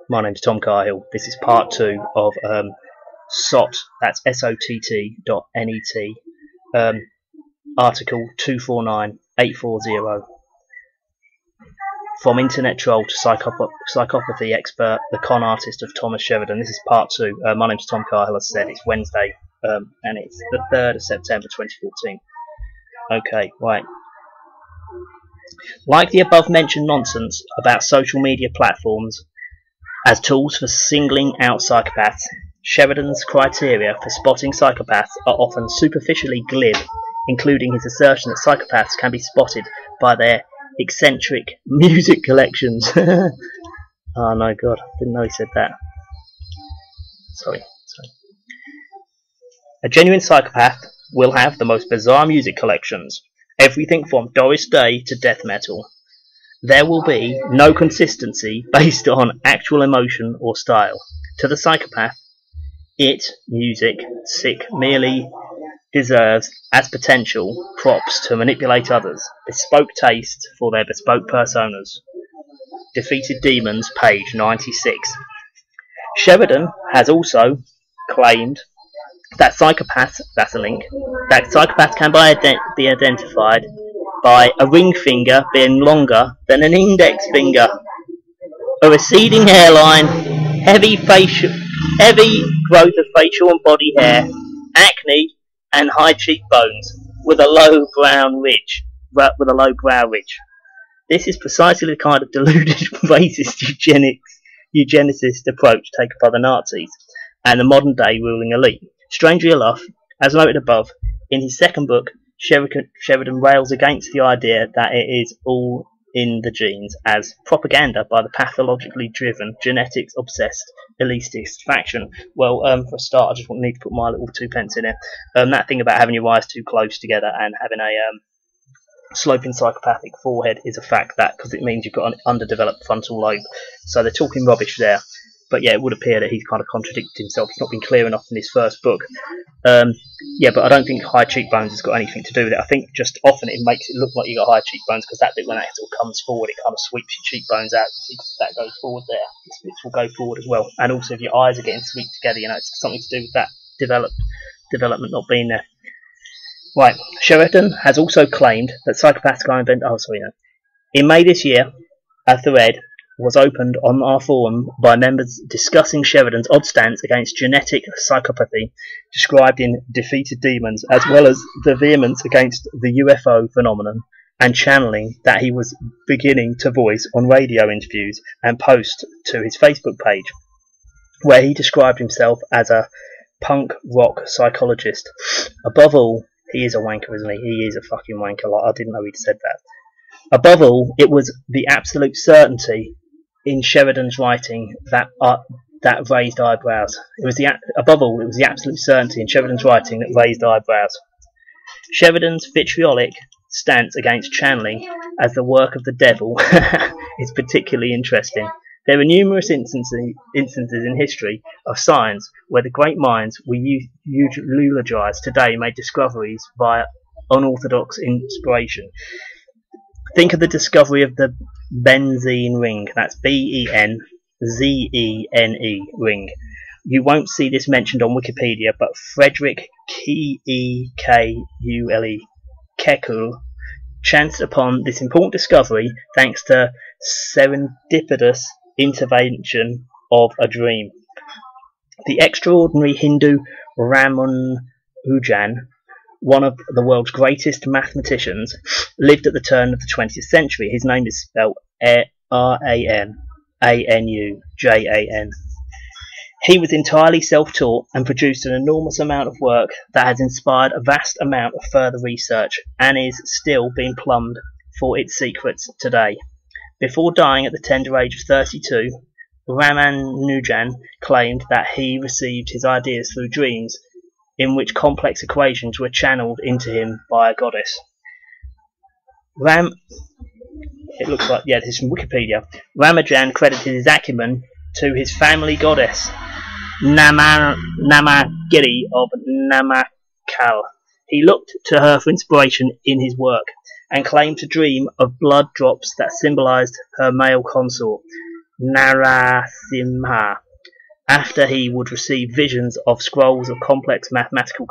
My name's Tom Cahill. This is part 2 of SOT, that's SOTT.net, article 249840. From internet troll to psychopathy expert, the con artist of Thomas Sheridan. This is part 2. My name's Tom Cahill, as I said. It's Wednesday, and it's the 3rd of September 2014. Okay, right. Like the above mentioned nonsense about social media platforms as tools for singling out psychopaths, Sheridan's criteria for spotting psychopaths are often superficially glib, including his assertion that psychopaths can be spotted by their eccentric music collections. Oh no, God, didn't know he said that. Sorry. A genuine psychopath will have the most bizarre music collections, everything from Doris Day to death metal. There will be no consistency based on actual emotion or style. To the psychopath, music, merely deserves, as potential props to manipulate others, bespoke taste for their bespoke personas. Defeated Demons, page 96. Sheridan has also claimed that psychopaths, that's a link, that psychopaths can be identified by a ring finger being longer than an index finger, a receding hairline, heavy growth of facial and body hair, acne, and high cheekbones with a low brow ridge. This is precisely the kind of deluded, racist eugenicist approach taken by the Nazis and the modern-day ruling elite. Strangely enough, as noted above, in his second book, Sheridan rails against the idea that it is all in the genes as propaganda by the pathologically driven, genetics-obsessed, elitist faction. Well, for a start, I just need to put my little 2 pence in here. That thing about having your eyes too close together and having a sloping psychopathic forehead is a fact, that because it means you've got an underdeveloped frontal lobe. So they're talking rubbish there. But yeah, it would appear that he's kind of contradicted himself. He's not been clear enough in his first book. Yeah, but I don't think high cheekbones has got anything to do with it. I think just often it makes it look like you got high cheekbones because that bit when that sort of comes forward, it kind of sweeps your cheekbones out. That goes forward there. This bit will go forward as well. And also if your eyes are getting swept together, you know, it's something to do with that development not being there. Right, Sheridan has also claimed that psychopaths can invent... Oh, sorry, no. In May this year, a thread was opened on our forum by members discussing Sheridan's odd stance against genetic psychopathy described in Defeated Demons, as well as the vehemence against the UFO phenomenon and channeling that he was beginning to voice on radio interviews and post to his Facebook page, where he described himself as a punk rock psychologist. Above all, he is a wanker, isn't he? He is a fucking wanker. Like, I didn't know he'd said that. Above all, it was the absolute certainty in Sheridan's writing that raised eyebrows. Above all, it was the absolute certainty in Sheridan's writing that raised eyebrows. Sheridan's vitriolic stance against channeling as the work of the devil is particularly interesting. There are numerous instances in history of science where the great minds we eulogize today made discoveries via unorthodox inspiration. Think of the discovery of the benzene ring. That's B-E-N-Z-E-N-E ring. You won't see this mentioned on Wikipedia, but Frederick K-E-K-U-L-E Kekulé chanced upon this important discovery thanks to serendipitous intervention of a dream. The extraordinary Hindu Ramanujan, one of the world's greatest mathematicians, lived at the turn of the 20th century. His name is spelled R-A-M-A-N-U-J-A-N. He was entirely self-taught and produced an enormous amount of work that has inspired a vast amount of further research and is still being plumbed for its secrets today. Before dying at the tender age of 32, Ramanujan claimed that he received his ideas through dreams in which complex equations were channeled into him by a goddess. It looks like, yeah, this is from Wikipedia. Ramanujan credited his acumen to his family goddess, Namagiri of Namakkal. He looked to her for inspiration in his work, and claimed to dream of blood drops that symbolized her male consort. Narasimha, after he would receive visions of scrolls of complex mathematical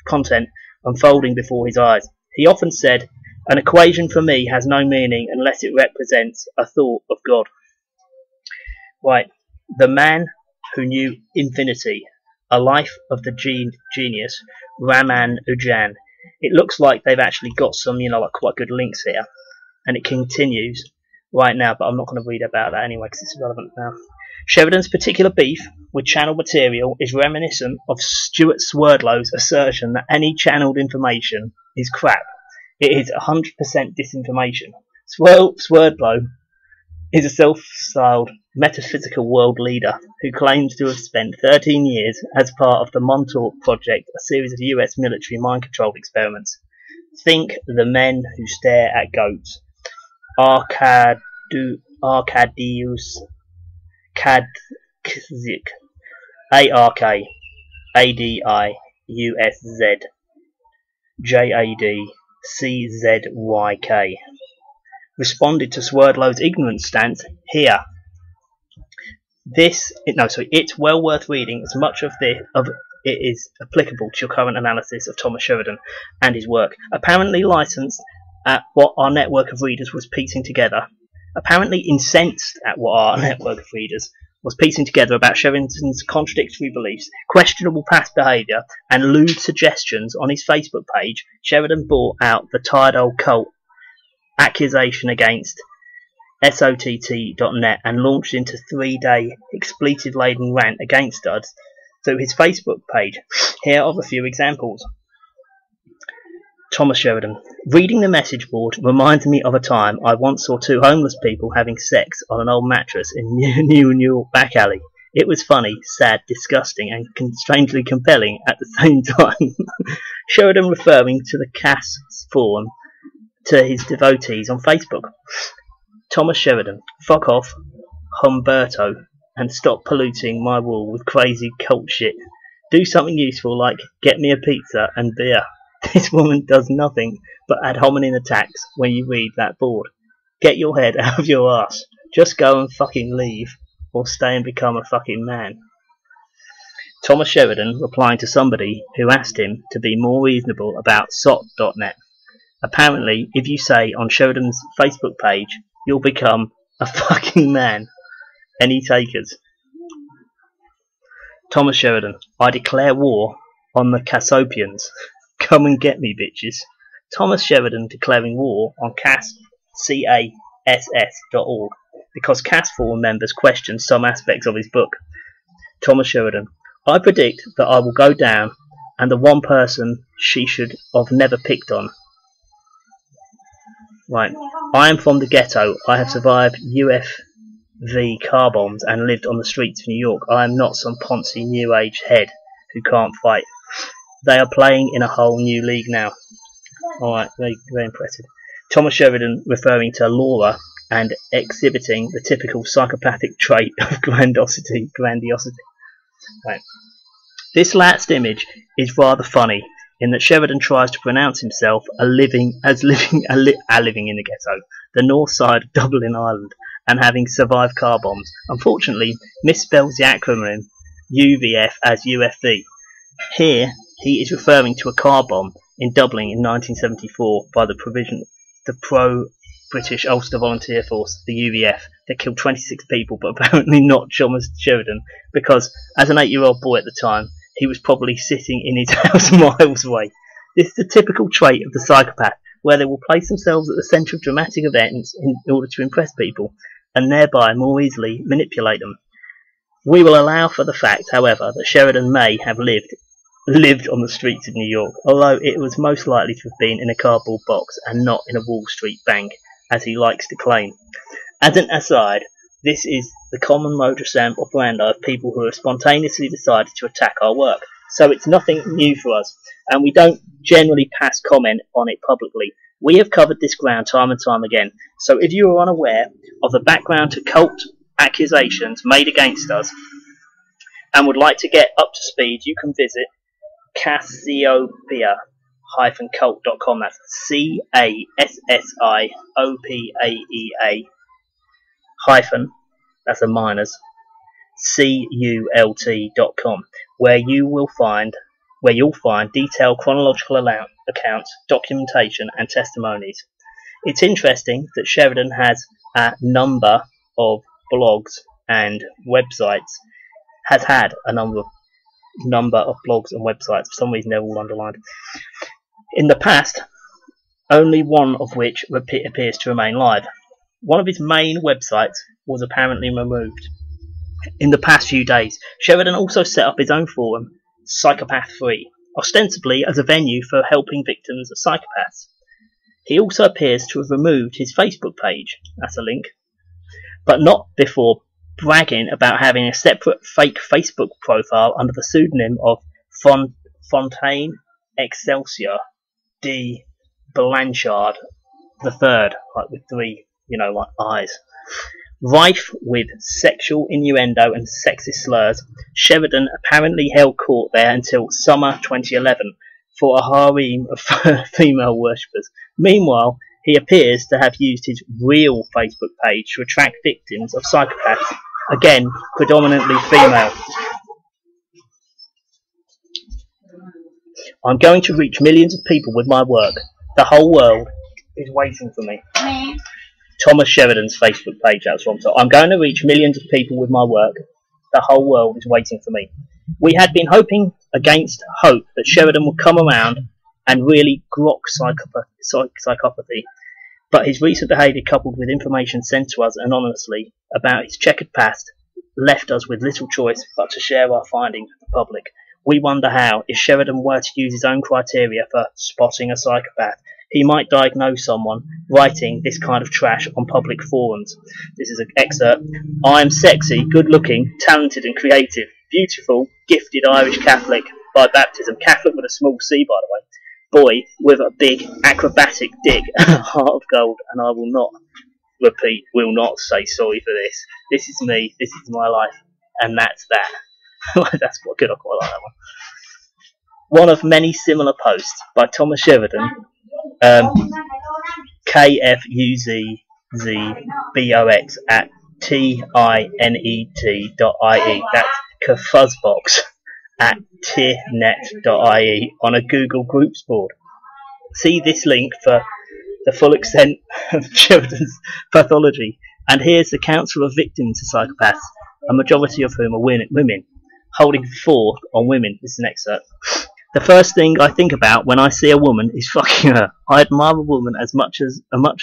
content unfolding before his eyes. He often said, "An equation for me has no meaning unless it represents a thought of God." Right. The Man Who Knew Infinity, A Life of the Genius, Raman Ujan. It looks like they've actually got some, like quite good links here. And it continues right now, but I'm not going to read about that anyway because it's irrelevant now. Sheridan's particular beef with channeled material is reminiscent of Stuart Swerdlow's assertion that any channeled information is crap. It is 100% disinformation. Swerdlow is a self-styled metaphysical world leader who claims to have spent 13 years as part of the Montauk Project, a series of US military mind-control experiments. Think The Men Who Stare at Goats. Arkadiusz Kadzik, ARKADIUSZ JADCZYK, responded to Swerdlow's ignorance stance here. It's well worth reading as much of it is applicable to your current analysis of Thomas Sheridan and his work. Apparently licensed at what our network of readers was piecing together. Apparently incensed at what our network of readers was piecing together about Sheridan's contradictory beliefs, questionable past behaviour, and lewd suggestions on his Facebook page, Sheridan brought out the tired old cult accusation against SOTT.net and launched into a 3-day expletive-laden rant against us through his Facebook page. Here are a few examples. Thomas Sheridan. Reading the message board reminds me of a time I once saw 2 homeless people having sex on an old mattress in New York back alley. It was funny, sad, disgusting, and strangely compelling at the same time. Sheridan referring to the CAS forum to his devotees on Facebook. Thomas Sheridan. Fuck off, Humberto, and stop polluting my wall with crazy cult shit. Do something useful like get me a pizza and beer. This woman does nothing but ad hominem attacks when you read that board. Get your head out of your ass. Just go and fucking leave, or stay and become a fucking man. Thomas Sheridan replying to somebody who asked him to be more reasonable about SOT.net. Apparently, if you say on Sheridan's Facebook page, you'll become a fucking man. Any takers? Thomas Sheridan. I declare war on the Casopians. Come and get me, bitches. Thomas Sheridan declaring war on CASS.org because CAS forum members questioned some aspects of his book. Thomas Sheridan. I predict that I will go down and the one person she should have never picked on. Right. I am from the ghetto. I have survived UFV car bombs and lived on the streets of New York. I am not some poncy new age head who can't fight. They are playing in a whole new league now. Alright, very, very impressive. Thomas Sheridan referring to Laura and exhibiting the typical psychopathic trait of grandiosity. Right. This last image is rather funny in that Sheridan tries to pronounce himself living in the ghetto, the north side of Dublin, Ireland, and having survived car bombs. Unfortunately, misspells the acronym UVF as UFV. Here, he is referring to a car bomb in Dublin in 1974 by the pro-British Ulster Volunteer Force, the UVF, that killed 26 people, but apparently not Thomas Sheridan, because as an 8-year-old boy at the time, he was probably sitting in his house miles away. This is the typical trait of the psychopath, where they will place themselves at the centre of dramatic events in order to impress people, and thereby more easily manipulate them. We will allow for the fact, however, that Sheridan may have lived on the streets of New York, although it was most likely to have been in a cardboard box and not in a Wall Street bank, as he likes to claim. As an aside, this is the common modus operandi of people who have spontaneously decided to attack our work, so it's nothing new for us, and we don't generally pass comment on it publicly. We have covered this ground time and time again, so if you are unaware of the background to cult accusations made against us and would like to get up to speed, you can visit Cassiopeia-cult.com. That's CASSIOPAEA that's a minus, CULT.com, where you'll find detailed chronological accounts, documentation, and testimonies. It's interesting that Sheridan has a number of blogs and websites, has had a number of blogs and websites. For some reason, they're all underlined. In the past, only one of which appears to remain live. One of his main websites was apparently removed. In the past few days, Sheridan also set up his own forum, Psychopath3, ostensibly as a venue for helping victims of psychopaths. He also appears to have removed his Facebook page, that's a link, but not before bragging about having a separate fake Facebook profile under the pseudonym of Fontaine Excelsior de Blanchard III, like with three, like eyes. Rife with sexual innuendo and sexist slurs, Sheridan apparently held court there until summer 2011 for a harem of female worshippers. Meanwhile, he appears to have used his real Facebook page to attract victims of psychopaths, again, predominantly female. I'm going to reach millions of people with my work. The whole world is waiting for me. Thomas Sheridan's Facebook page, that's from. So I'm going to reach millions of people with my work. The whole world is waiting for me. We had been hoping against hope that Sheridan would come around and really grok psychopathy, but his recent behaviour, coupled with information sent to us anonymously about his checkered past, left us with little choice but to share our findings with the public. We wonder how, if Sheridan were to use his own criteria for spotting a psychopath, he might diagnose someone writing this kind of trash on public forums. This is an excerpt. I'm sexy, good-looking, talented and creative, beautiful, gifted Irish Catholic by baptism, Catholic with a small C, by the way, boy with a big acrobatic dick and a heart of gold, and I will not say sorry for this. This is me, this is my life, and that's that. That's quite good, I quite like that one. One of many similar posts by Thomas Sheridan, KFUZZBOX at tinet.ie, that's Kfuzzbox at tinet.ie on a Google Groups board. See this link for the full extent of Sheridan's pathology, and here's the counsel of victims of psychopaths, a majority of whom are women, holding forth on women. This is an excerpt. The first thing I think about when I see a woman is fucking her. I admire a woman as much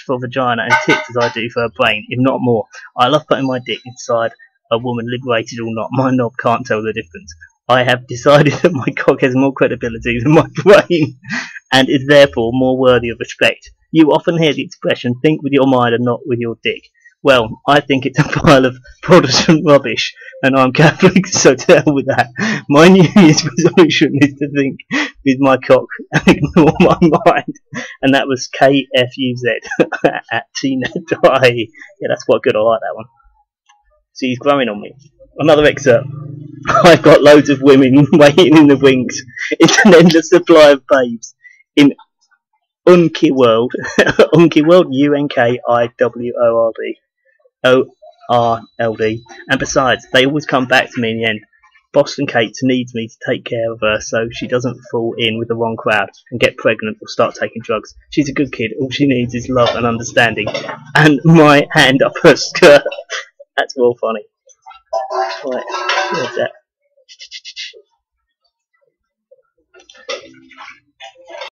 for vagina and tits as I do for her brain, if not more. I love putting my dick inside a woman, liberated or not. My knob can't tell the difference. I have decided that my cock has more credibility than my brain, and is therefore more worthy of respect. You often hear the expression, think with your mind and not with your dick. Well, I think it's a pile of Protestant rubbish, and I'm Catholic, so to hell with that. My New Year's resolution is to think with my cock and ignore my mind. And that was KFUZ at tnet.ie. Yeah, that's quite good, I like that one. So he's growing on me. Another excerpt. I've got loads of women waiting in the wings. It's an endless supply of babes in Unky World, Unky World, UNKIWORD, and besides, they always come back to me in the end. Boston Kate needs me to take care of her so she doesn't fall in with the wrong crowd and get pregnant or start taking drugs. She's a good kid, all she needs is love and understanding, and my hand up her skirt. That's real funny. Right, where's that?